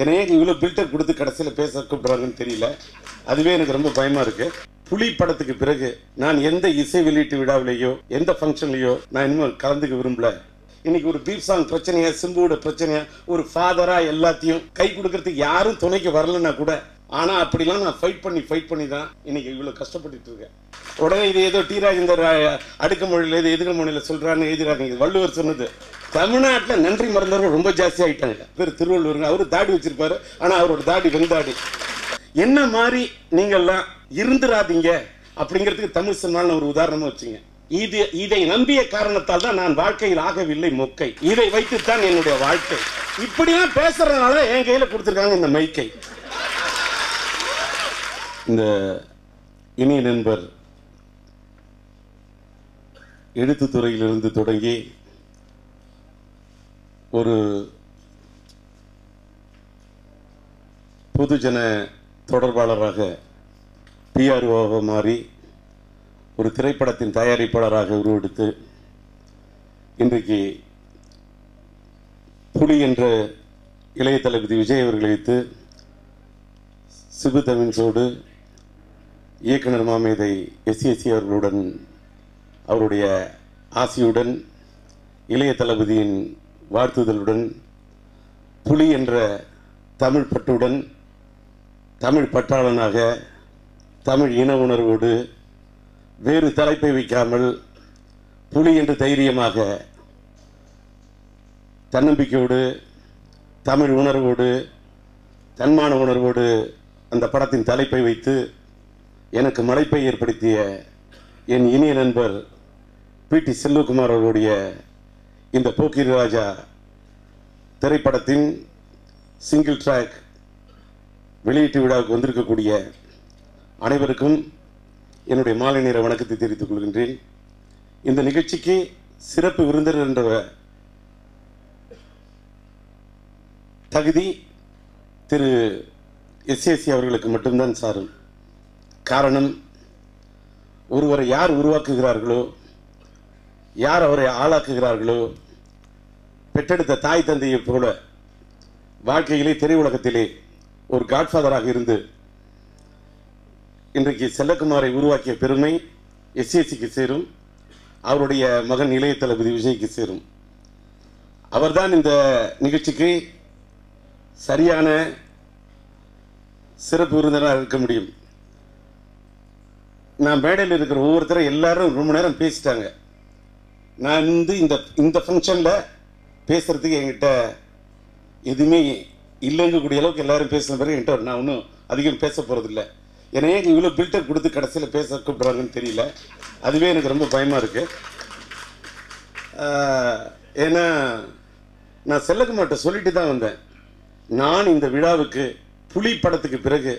என்னையே இவ்வளோ பில்டர் கொடுத்து கடைசியில் பேச கூப்பிட்றாங்கன்னு தெரியல. அதுவே எனக்கு ரொம்ப பயமாக இருக்கு. புலி படத்துக்கு பிறகு நான் எந்த இசை வெளியீட்டு விழாவிலேயோ எந்த ஃபங்க்ஷன்லையோ நான் இனிமேல் கலந்துக்க விரும்பல. இன்னைக்கு ஒரு பீப் சாங் பிரச்சனையா, சிம்புவோட பிரச்சனையா, ஒரு ஃபாதரா எல்லாத்தையும் கை கொடுக்கறதுக்கு யாரும் துணைக்கு வரலன்னா கூட, ஆனா அப்படிலாம் நான் ஃபைட் பண்ணி தான் இன்னைக்கு இவ்வளவு கஷ்டப்பட்டு இருக்கேன். உடனே இது ஏதோ டி ராஜேந்தர் அடுக்கு மொழியில இது எதிர்க்க மொழியில சொல்றான்னு எழுதிறாங்க. வள்ளுவர் சொன்னது. தமிழ்நாட்டில் நன்றி மறந்தவர்கள் ரொம்ப ஜாஸ்தி ஆயிட்டாங்க. பேர் திருவள்ளுவருங்க. அவரு தாடி வச்சிருப்பாரு, ஆனா அவரோட தாடி வெந்தாடி. என்ன மாதிரி நீங்கள்லாம் இருந்துராதீங்க அப்படிங்கிறதுக்கு தமிழ் சினிமாவில் ஒரு உதாரணமா வச்சுங்க. இதை நம்பிய காரணத்தால் தான் நான் வாழ்க்கையில் ஆகவில்லை மொக்கை. இதை வைத்துத்தான் என்னுடைய வாழ்க்கை. இப்படிலாம் பேசுறதுனால என் கையில கொடுத்துருக்காங்க இந்த மைக்கை. இந்த இனிய நண்பர் எழுத்துத்துறையிலிருந்து தொடங்கி ஒரு பொதுஜன தொடர்பாளராக பிஆர்ஓவாக மாறி ஒரு திரைப்படத்தின் தயாரிப்பாளராக உருவெடுத்து இன்றைக்கு புலி என்ற இளைய தளபதி விஜய் அவர்களை வைத்து சிபு தமிழ்சோடு இயக்குனர் மாமேதை எஸ்சி அவர்களுடன் அவருடைய ஆசியுடன் இளைய தளபதியின் வாழ்த்துதலுடன் புலி என்ற தமிழ் பற்றுடன் தமிழ் பற்றாளனாக தமிழ் இன உணர்வோடு வேறு தலைப்பை வைக்காமல் புலி என்று தைரியமாக தன்னம்பிக்கையோடு தமிழ் உணர்வோடு தன்மான உணர்வோடு அந்த படத்தின் தலைப்பை வைத்து எனக்கு மலைப்பை ஏற்படுத்திய என் இனிய நண்பர் பி.டி. செல்வகுமார் அவர்களுடைய இந்த போக்கிரி ராஜா திரைப்படத்தின் சிங்கிள் ட்ராக் வெளியீட்டு விழாவுக்கு வந்திருக்கக்கூடிய அனைவருக்கும் என்னுடைய மாலை நேர வணக்கத்தை தெரிவித்துக் கொள்கின்றேன். இந்த நிகழ்ச்சிக்கு சிறப்பு விருந்தினர் என்ற தகுதி திரு எஸ்சி அவர்களுக்கு மட்டும்தான் சாரும். காரணம், ஒருவரை யார் உருவாக்குகிறார்களோ, யார் அவரை ஆளாக்குகிறார்களோ, பெற்றெடுத்த தாய் தந்தையை போல வாழ்க்கையிலே திரையுலகத்திலே ஒரு காட்ஃபாதராக இருந்து இன்றைக்கு செல்லகுமாரை உருவாக்கிய பெருமை எஸ்சிக்கு சேரும். அவருடைய மகன் இளைய தளபதி விஜய்க்கு சேரும். அவர்தான் இந்த நிகழ்ச்சிக்கு சரியான சிறப்பு விருந்தினராக இருக்க முடியும். நான் மேடையில் இருக்கிற ஒவ்வொருத்தரும் எல்லாரும் ரொம்ப நேரம் பேசிட்டாங்க. நான் இந்த ஃபங்க்ஷனில் பேசுறதுக்கு என்கிட்ட எதுவுமே இல்லைங்கக்கூடிய அளவுக்கு எல்லாரும் பேசின பிறகு என்கிட்ட நான் ஒன்றும் அதிகம் பேச போகிறதில்லை. என்னையே இவ்வளோ பில்டர் கொடுத்து கடைசியில் பேச கூப்பிட்றாங்கன்னு தெரியல. அதுவே எனக்கு ரொம்ப பயமாக இருக்குது. ஏன்னா நான் செல்லகுமார்ட்ட சொல்லிட்டு தான் வந்தேன். நான் இந்த விழாவுக்கு புலி படத்துக்கு பிறகு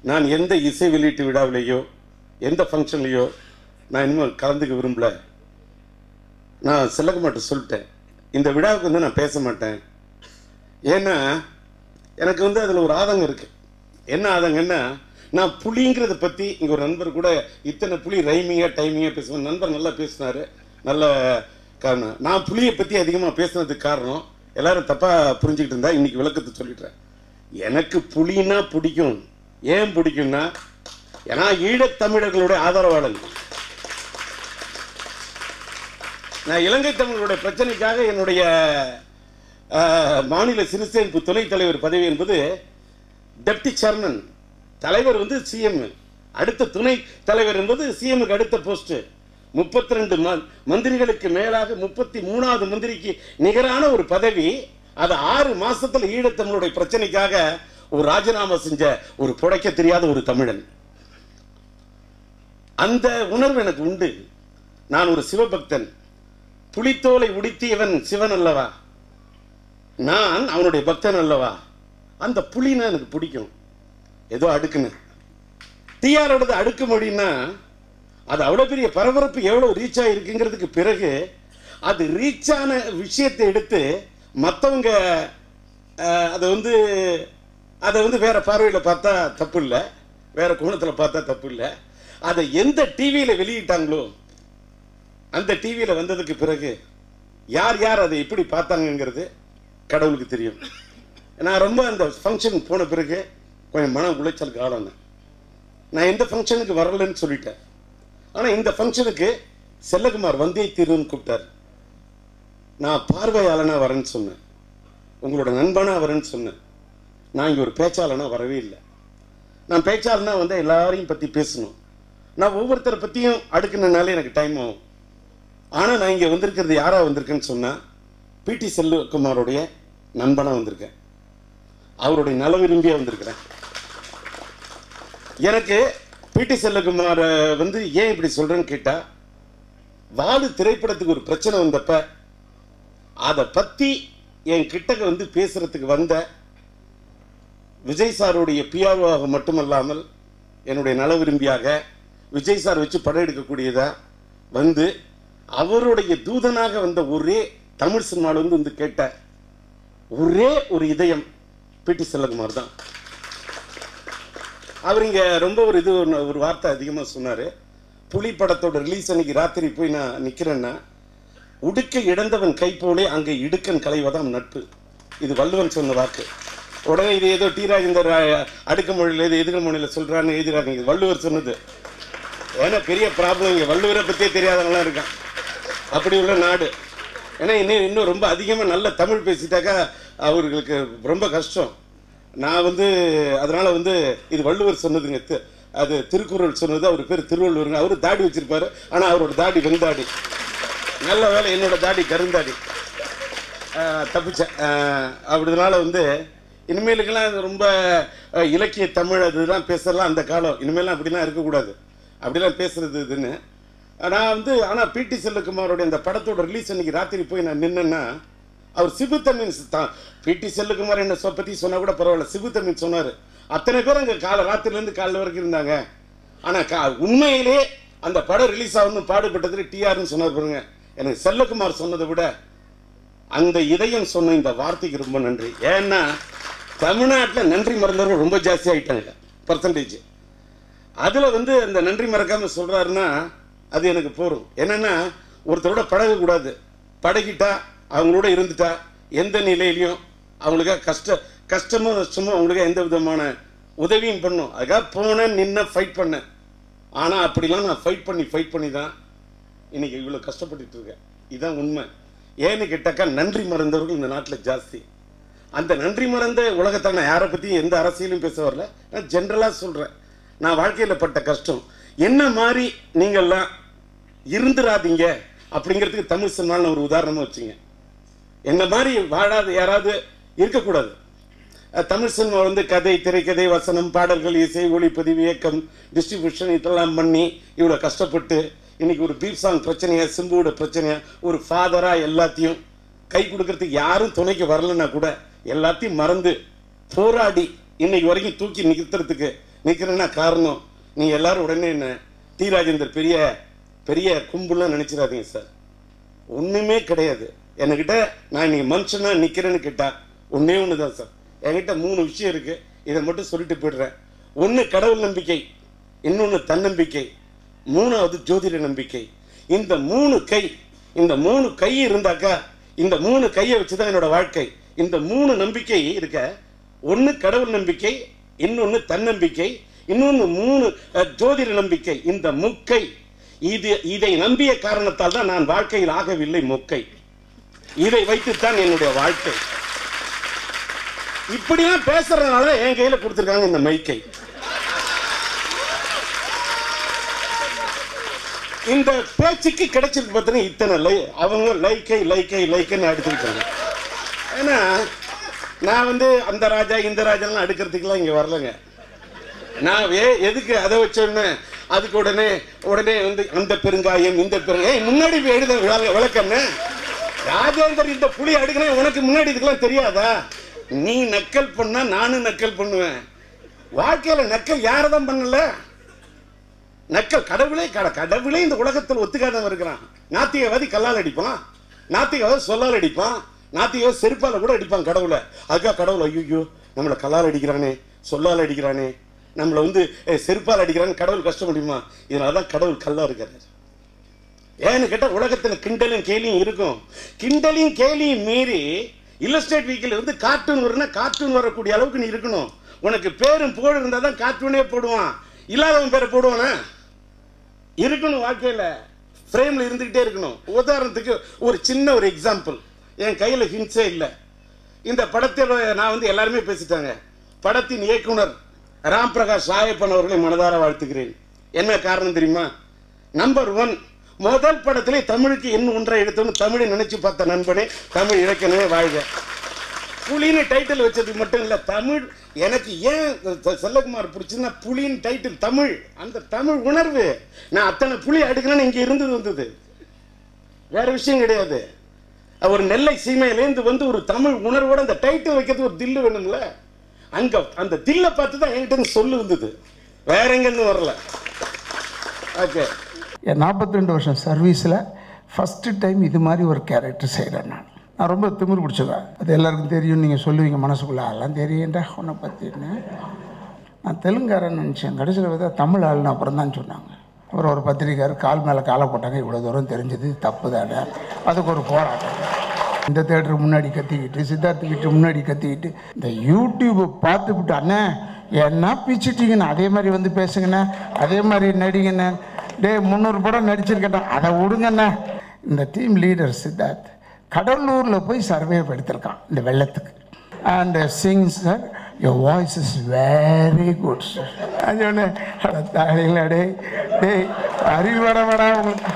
நான் எந்த இசை வெளியீட்டு விழாவிலேயோ எந்த ஃபங்க்ஷன்லேயோ நான் இனிமேல் கலந்துக்க விரும்பல. நான் செல்லகுமார்ட்ட சொல்லிட்டேன், இந்த விழாவுக்கு வந்து நான் பேச மாட்டேன். ஏன்னா எனக்கு அதில் ஒரு ஆதங்கம் இருக்குது. என்ன ஆதங்கன்னா, நான் புலிங்கிறத பற்றி இங்கே ஒரு நண்பர் கூட இத்தனை புலி ரைமிங்காக டைமிங்காக பேசுவேன். நண்பர் நல்லா பேசினார். நல்ல காரணம். நான் புலியை பற்றி அதிகமாக பேசுனதுக்கு காரணம் எல்லாரும் தப்பாக புரிஞ்சுக்கிட்டு இருந்தா இன்னைக்கு விளக்கத்தை சொல்லிடுறேன். எனக்கு புலின்னா பிடிக்கும். ஏன் பிடிக்கும்னா, ஏன்னா ஈழத்தமிழர்களுடைய ஆதரவாளன். நான் இலங்கை தமிழர்களுடைய பிரச்சனைக்காக என்னுடைய மாநில சிறுசேமிப்பு துணைத் தலைவர் பதவி என்பது டெப்டி சேர்மன். தலைவர் சிஎம், அடுத்த துணை தலைவர் என்பது சிஎம்க்கு அடுத்த போஸ்ட். 32 மந்திரிகளுக்கு மேலாக 33வது மந்திரிக்கு நிகரான ஒரு பதவி. அது 6 மாசத்துல ஈழத்தமிழுடைய பிரச்சனைக்காக ஒரு ராஜினாமா செஞ்ச ஒரு புடைக்க தெரியாத ஒரு தமிழன். அந்த உணர்வு எனக்கு உண்டு. நான் ஒரு சிவபக்தன். புலித்தோலை உடுத்தியவன் சிவன் அல்லவா, நான் அவனுடைய பக்தன் அல்லவா. அந்த புலினா எனக்கு பிடிக்கும். ஏதோ அடுக்குன்னு டிஆரோட அடுக்கு மொழின்னா அது அவ்வளோ பெரிய பரபரப்பு எவ்வளோ ரீச் ஆகிருக்குங்கிறதுக்கு பிறகு அது ரீச்சான விஷயத்தை எடுத்து மற்றவங்க அதை வேற பார்வையில் பார்த்தா தப்பு இல்லை, வேற கோணத்தில் பார்த்தா தப்பு இல்லை. அதை எந்த டிவியில் வெளியிட்டாங்களோ அந்த டிவியில் வந்ததுக்கு பிறகு யார் யார் அதை எப்படி பார்த்தாங்கிறது கடவுளுக்கு தெரியும். நான் ரொம்ப அந்த ஃபங்க்ஷனுக்கு போன பிறகு கொஞ்சம் மன உளைச்சல் காலம். நான் எந்த ஃபங்க்ஷனுக்கு வரலன்னு சொல்லிட்டேன். ஆனால் இந்த ஃபங்க்ஷனுக்கு செல்லகுமார் வந்தே தீருன்னு கூப்பிட்டார். நான் பார்வையாளனா வரேன்னு சொன்னேன், உங்களோட நண்பனா வரேன்னு சொன்னேன். நான் இங்கே ஒரு பேச்சாளனா வரவே இல்லை. நான் பேச்சாளனா வந்து எல்லாரையும் பற்றி பேசணும். நான் ஒவ்வொருத்தரை பற்றியும் அடுக்குனாலே எனக்கு டைம் ஆகும். ஆனால் நான் இங்கே வந்திருக்கிறது யாராக வந்திருக்கேன்னு சொன்னால் பிடி செல்லகுமாரோடைய நண்பனாக வந்திருக்கேன், அவருடைய நல விரும்பியாக வந்திருக்கிறேன். எனக்கு பிடி செல்லகுமார் வந்து ஏன் இப்படி சொல்கிறேன்னு கேட்டால், வாலு திரைப்படத்துக்கு ஒரு பிரச்சனை வந்தப்ப அதை பற்றி என் கிட்டக்க வந்து பேசுகிறதுக்கு வந்த விஜய் சாருடைய பிஆர்ஓவாக மட்டுமல்லாமல் என்னுடைய நல விரும்பியாக விஜய் சார் வச்சு படம் எடுக்கக்கூடியதா வந்து அவருடைய தூதனாக வந்த ஒரே தமிழ் சினிமாவில் வந்து கேட்ட ஒரே ஒரு இதயம் பிடி செல்லகுமார் தான். அவர் இங்கே ரொம்ப ஒரு வார்த்தை அதிகமாக சொன்னார். புலி படத்தோட ரிலீஸ் அன்னைக்கு ராத்திரி போய் நான் நிற்கிறேன்னா, உடுக்க இழந்தவன் கை போலே அங்கே இடுக்கன் களைவதாம் நட்பு. இது வள்ளுவன் சொன்ன வாக்கு. உடனே இது ஏதோ டி ராஜேந்தர் அடுக்க மொழியில் இது எதிர்க்க மொழியில் சொல்கிறான்னு எழுதுறாங்க. இது வள்ளுவர் சொன்னது. ஏன்னா பெரிய ப்ராப்ளம் இங்கே வள்ளுவரை பற்றியே தெரியாதவங்களாம் இருக்கான். அப்படி உள்ள நாடு. ஏன்னா இன்னும் ரொம்ப அதிகமாக நல்ல தமிழ் பேசிட்டாக்கா அவர்களுக்கு ரொம்ப கஷ்டம். நான் வந்து அதனால் வந்து இது வள்ளுவர் சொன்னதுங்க, அது திருக்குறள் சொன்னது. அவர் பேர் திருவள்ளுவருங்க. அவர் தாடி வச்சிருப்பாரு, ஆனால் அவரோட தாடி வெந்தாடி. நல்ல வேலை என்னோட தாடி கருந்தாடி, தப்பிச்சேன். அப்படினால வந்து இனிமேலுக்கெல்லாம் ரொம்ப இலக்கிய தமிழ் அதுதான் பேசுறலாம் அந்த காலம். இனிமேலாம் அப்படிலாம் இருக்கக்கூடாது, அப்படிலாம் பேசுறது இதுன்னு. நான் வந்து ஆனால் பிடி செல்லகுமாரோடைய அந்த படத்தோட ரிலீஸ் அன்னைக்கு ராத்திரி போய் நான் நின்னேன்னா, அவர் சிபுத்தமிழ் தான். பிடி செல்லகுமார் என்ன பற்றி சொன்னால் கூட பரவாயில்ல, சிபுத்தமிழ் சொன்னார். அத்தனை பேர் அங்கே ராத்திரிலேருந்து காலையில் வரைக்கும் இருந்தாங்க. ஆனால் உண்மையிலே அந்த படம் ரிலீஸ் ஆகணும்னு பாடுபட்டதுக்கு டிஆர்னு சொன்னார் பாருங்க. எனக்கு செல்லகுமார் சொன்னதை விட அந்த இதயம் சொன்ன இந்த வார்த்தைக்கு ரொம்ப நன்றி. ஏன்னா தமிழ்நாட்டில் நன்றி மறந்தவர்கள் ரொம்ப ஜாஸ்தி ஆகிட்டாங்க பர்சன்டேஜ். அதில் வந்து அந்த நன்றி மறக்காமல் சொல்கிறாருன்னா அது எனக்கு போகும். என்னென்னா ஒருத்தரோட பழகக்கூடாது, பழகிட்டா அவங்களோட இருந்துட்டா எந்த நிலையிலையும் அவங்களுக்காக கஷ்டமோ நஷ்டமோ அவங்களுக்கு எந்த விதமான உதவியும் பண்ணும். அதுக்காக போனேன், நின்ன, ஃபைட் பண்ணேன். ஆனால் அப்படிலாம் நான் ஃபைட் பண்ணி தான் இன்னைக்கு இவ்வளோ கஷ்டப்பட்டு இருக்கேன். இதுதான் உண்மை. ஏன்னு கேட்டாக்கா நன்றி மறந்தவர்கள் இந்த நாட்டில் ஜாஸ்தி. அந்த நன்றி மறந்த உலகத்தை நான் யாரை பற்றியும் எந்த அரசியலும் பேச வரல, நான் ஜென்ரலாக சொல்கிறேன். நான் வாழ்க்கையில் பட்ட கஷ்டம் என்ன மாதிரி நீங்கள்லாம் இருந்துராதீங்க அப்படிங்கிறதுக்கு தமிழ் சினிமாவில் ஒரு உதாரணமாக வச்சுங்க. என்ன மாதிரி வாழாத யாராவது இருக்கக்கூடாது. தமிழ் சினிமா வந்து கதை, திரைக்கதை, வசனம், பாடல்கள், இசை, ஒளிப்பதிவு, இயக்கம், டிஸ்ட்ரிபியூஷன் இதெல்லாம் பண்ணி இவ்வளோ கஷ்டப்பட்டு இன்னைக்கு ஒரு பீப் சாங் பிரச்சனையா, சிம்புவோட பிரச்சனையா, ஒரு ஃபாதராக எல்லாத்தையும் கை கொடுக்கறதுக்கு யாரும் துணைக்கு வரலன்னா கூட எல்லாத்தையும் மறந்து போராடி இன்னைக்கு வரைக்கும் தூக்கி நிற்கிறேன்னா காரணம் நீங்கள் எல்லாரும் உடனே என்ன டி ராஜேந்தர் பெரிய பெரிய கும்புலாம் நினச்சிடாதீங்க சார். ஒன்றுமே கிடையாது. என்கிட்ட நான் இன்னைக்கு மனுஷனா நிற்கிறேன்னு கேட்டால் ஒன்றே ஒன்று தான் சார். என்கிட்ட 3 விஷயம் இருக்குது, இதை மட்டும் சொல்லிட்டு போய்டுறேன். ஒன்று கடவுள் நம்பிக்கை, இன்னொன்று தன்னம்பிக்கை, 3வது ஜோதிட நம்பிக்கை. இந்த 3 கை இருந்தாக்கா இந்த 3 கையை வச்சு தான் என்னோட வாழ்க்கை. இந்த 3 நம்பிக்கை இருக்க, ஒன்று கடவுள் நம்பிக்கை, இன்னொன்று தன்னம்பிக்கை, இன்னொன்று 3 ஜோதிட நம்பிக்கை. இந்த முக்கை இதை நம்பிய காரணத்தால் தான் நான் வாழ்க்கையில் ஆகவில்லை மொக்கை. இதை வைத்துத்தான் என்னுடைய வாழ்க்கை. இப்படிலாம் பேசுறதுனால என் கையில கொடுத்துருக்காங்க இந்த மைக்கை. இந்த பேச்சுக்கு கிடைச்சிருக்கு பார்த்தீங்கன்னா இத்தனை அவங்க லைக்குன்னு எடுத்துக்கிட்டாங்க. ஏன்னா நான் வந்து அந்த ராஜா இந்த ராஜாலாம் அடுக்கிறதுக்கெல்லாம் இங்கே வரலங்க. நான் எதுக்கு அதை வச்சோன்னு அதுக்கு உடனே வந்து அந்த பெருங்காயம் இந்த பெருங்காயம் முன்னாடி எழுத விளக்கம்னு ராஜேந்தர் இந்த புலி அடுக்கிறேன் உனக்கு முன்னாடி இதுக்கெல்லாம் தெரியாதா? நீ நக்கல் பண்ணா நானும் நக்கல் பண்ணுவேன். வாழ்க்கையில் நக்கல் யாரதான் பண்ணல? நக்கல் கடவுளே இந்த உலகத்தில் ஒத்துக்காதவன் இருக்கிறான். நாத்திகவாதி கல்லால் அடிப்பான், நாத்திகவாதி சொல்லால் அடிப்பான், நாத்திகவாதி செருப்பால் கூட அடிப்பான் கடவுளை. அதுக்காக கடவுள் ஐயோ நம்மளை கல்லால் அடிக்கிறானே, சொல்லால் அடிக்கிறானே, நம்மளை வந்து செருப்பால் அடிக்கிறான்னு கடவுள் கஷ்டம் முடியுமா? இதனால தான் கடவுள் கல்லா இருக்கிறார். ஏன்னு கேட்டால் உலகத்தில் கிண்டலும் கேலியும் இருக்கும். கிண்டலையும் கேலியும் மீறி இல்லஸ்ட்ரேட் வீக்கில் வந்து கார்ட்டூன் வரும்னா கார்ட்டூன் வரக்கூடிய அளவுக்கு நீ இருக்கணும். உனக்கு பேரும் புகழ் இருந்தால் தான் கார்ட்டூனே போடுவான், இல்லாதவன் பேரை போடுவானே. இருக்கணும் வாழ்க்கையில், ஃப்ரேமில் இருந்துக்கிட்டே இருக்கணும். உதாரணத்துக்கு ஒரு சின்ன ஒரு எக்ஸாம்பிள், என் கையில் ஹிண்ட்ஸே இல்லை. இந்த படத்தில் நான் வந்து எல்லாருமே பேசிட்டாங்க. படத்தின் இயக்குனர் ராம் பிரகாஷ் ராயப்பன் அவர்களை மனதார வாழ்த்துக்கிறேன். என்ன காரணம் தெரியுமா? நம்பர் 1, முதல் படத்திலே தமிழுக்கு என்ன ஒன்றை எடுத்தோன்னு தமிழை நினைச்சு பார்த்த நண்பனே, தமிழ் இலக்கணமே வாழ்க. புலின்னு டைட்டில் வச்சதுக்கு மட்டும் இல்லை, தமிழ் எனக்கு ஏன் செல்லகுமார் பிடிச்சதுன்னா புலின்னு டைட்டில், தமிழ், அந்த தமிழ் உணர்வு. நான் அத்தனை புலி அடுக்கணும்னு இங்கே வந்தது வேற விஷயம் கிடையாது. ஒரு நெல்லை சீமையிலேருந்து வந்து ஒரு தமிழ் உணர்வோட அந்த டைட்டில் வைக்கிறது ஒரு தில்லு வேணும்ல. அங்க அந்த தில்லை பார்த்து தான் என்கிட்ட சொல்லு வந்தது, வேற எங்கேருந்து வரல. ஓகே, 42 வருஷம் சர்வீஸில் ஃபஸ்ட்டு டைம் இது மாதிரி ஒரு கேரக்டர் செய்கிறேன். நான் ரொம்ப திமிர் பிடிச்சவேன். அது எல்லாருக்கும் தெரியும், நீங்கள் சொல்லுவீங்க மனசுக்குள்ளே, அதெல்லாம் தெரியும்டா உன்னை பற்றின்னு. நான் தெலுங்காரன்னு நினச்சேன், கடைசியில் பார்த்தா தமிழ் ஆள்னு அப்புறம் தான் சொன்னாங்க. அப்புறம் ஒரு பத்திரிக்காரர் கால் மேலே காலை போட்டாங்க, இவ்வளோ தூரம் தெரிஞ்சது தப்பு தானே, அதுக்கு ஒரு போராட்டம். இந்த தேட்டருக்கு முன்னாடி கத்திக்கிட்டு, சித்தார்த்துக்கிட்ட முன்னாடி கத்திக்கிட்டு, இந்த யூடியூப்பை பார்த்துக்கிட்டு, அண்ணே என்ன பிச்சுட்டிங்கண்ணா, அதே மாதிரி வந்து பேசுங்கண்ணே, அதே மாதிரி நடிங்கண்ணே, 300 படம் நடிச்சிருக்கேன்டா, அதை விடுங்கண்ணே. இந்த டீம் லீடர் சித்தார்த் கடலூரில் போய் சர்வே எடுத்திருக்கான் இந்த வெள்ளத்துக்கு. And Singh sir, your voice is very good sir. அது ஒன்று தலையில் டே அறிவு வர உங்களுக்கு.